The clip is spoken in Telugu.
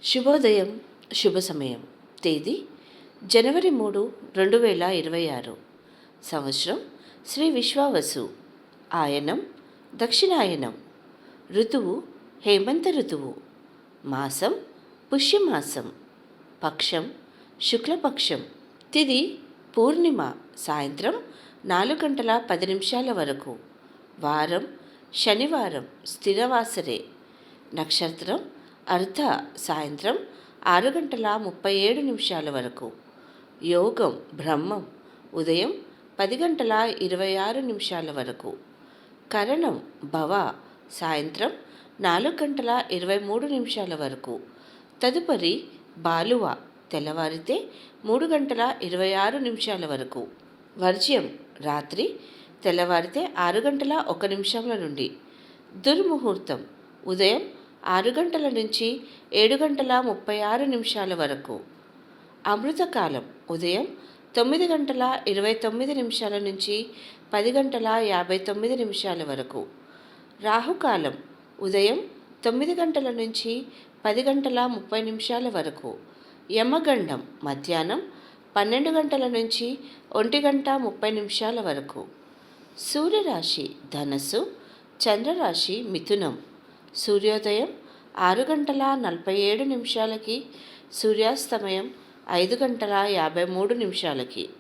శుభోదయం, శుభ సమయం. తేదీ జనవరి 3, 2026. సంవత్సరం శ్రీ విశ్వావసు. ఆయనం దక్షిణాయనం. ఋతువు హేమంత ఋతువు. మాసం పుష్యమాసం. పక్షం శుక్లపక్షం. తిథి పూర్ణిమ సాయంత్రం 4:10 వరకు. వారం శనివారం స్థిరవాసరే. నక్షత్రం అర్ధ సాయంత్రం 6:37 వరకు. యోగం బ్రహ్మం ఉదయం 10:26 వరకు. కరణం భవ సాయంత్రం 4:23 వరకు. తదుపరి బాలువ తెల్లవారితే 3:26 వరకు. వర్జ్యం రాత్రి తెల్లవారితే 6:01 నుండి. దుర్ముహూర్తం ఉదయం 6 గంటల నుంచి 7:36 వరకు. అమృతకాలం ఉదయం 9:29 నుంచి 10:59 వరకు. రాహుకాలం ఉదయం 9 గంటల నుంచి 10:30 వరకు. యమగండం మధ్యాహ్నం 12 గంటల నుంచి 1:30 వరకు. సూర్యరాశి ధనస్సు, చంద్రరాశి మిథునం. సూర్యోదయం 6:47 సూర్యాస్తమయం 5:53.